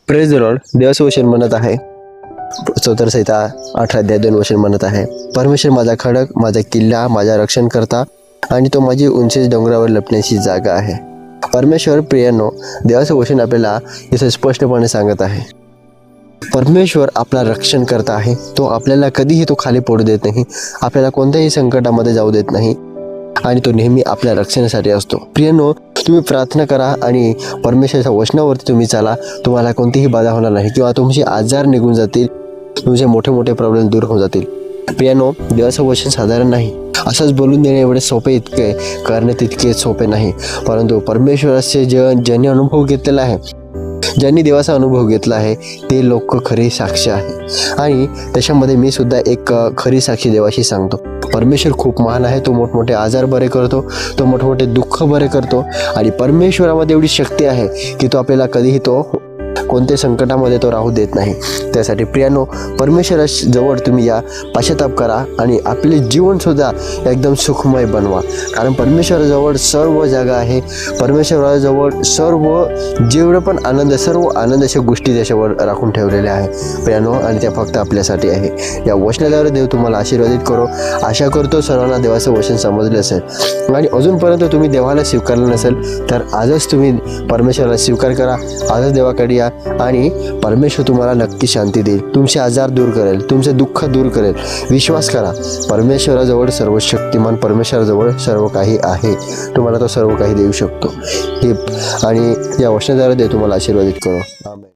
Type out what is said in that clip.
Praise the Lord. देवाचं वचन म्हणत आहे, स्तोत्र संहिता 18 अध्याय 2 वचन म्हणत आहे, परमेश्वर माझा खडक, माझा किल्ला, माझा रक्षण करता आणि तो माझी उंच डोंगरावर लपण्याची जागा आहे. परमेश्वर प्रियांनो, देवाचं वचन आपल्याला इथे स्पष्टपणे सांगत आहे, परमेश्वर आपला रक्षण करता आहे. तो आपल्याला कधीही तो खाली पडू देत नाही, आपल्याला कोणत्याही संकटामध्ये जाऊ देत नाही आणि तो नेहमी आपल्या रक्षणासाठी असतो. प्रियांनो, तुम्ही प्रार्थना करा आणि परमेश्वराच्या वचनावरती तुम्ही चाला. तुम्हाला कोणतीही बाधा होणार नाही किंवा तुमचे आजार निघून जातील, तुमचे मोठे मोठे प्रॉब्लेम दूर होऊन जातील. प्रियांनो, देवाचं वचन साधारण नाही, असंच बोलून देणे एवढे सोपे इतके करणे तितके सोपे नाही. परंतु परमेश्वराचे ज्यांनी अनुभव घेतलेला आहे, ज्यांनी देवाचा अनुभव घेतला आहे, ते लोक खरी साक्षी आहे. आणि त्याच्यामध्ये मी सुद्धा एक खरी साक्षी देवाशी सांगतो. परमेश्वर खूप महान आहे. तो मोठमोठे आजार बरे करतो, तो मोठमोठे दुःख बरे करतो आणि परमेश्वरामध्ये एवढी शक्ती आहे की तो आपल्याला कधीही तो कोणत्याही संकटामध्ये तो राहू देत नाही. त्यासाठी प्रियांनो, परमेश्वराजवळ तुम्ही या, पश्चाताप करा आणि आपले जीवनसुद्धा एकदम सुखमय बनवा. कारण परमेश्वराजवळ सर्व जागा आहे. परमेश्वराजवळ सर्व जेवढं पण आनंद, सर्व आनंदाच्या गोष्टी त्याच्यावर राखून ठेवलेल्या आहे प्रियांनो, आणि त्या फक्त आपल्यासाठी आहे. या वचनाद्वारे देव तुम्हाला आशीर्वादित करो. आशा करतो सर्वांना देवाचं वचन समजलं असेल आणि अजूनपर्यंत तुम्ही देवाला स्वीकारलं नसेल तर आजच तुम्ही परमेश्वराला स्वीकार करा. आजच देवाकडे या आणि परमेश्वर तुम्हाला नक्की शांती देईल, तुमचे आजार दूर करेल, तुमचे दुःख दूर करेल. विश्वास करा, परमेश्वराजवळ सर्व शक्तिमान परमेश्वराजवळ सर्व काही आहे. तुम्हाला तो सर्व काही देऊ शकतो. हे आणि या वचनाद्वारे देव तुम्हाला आशीर्वादित करो. आमेन.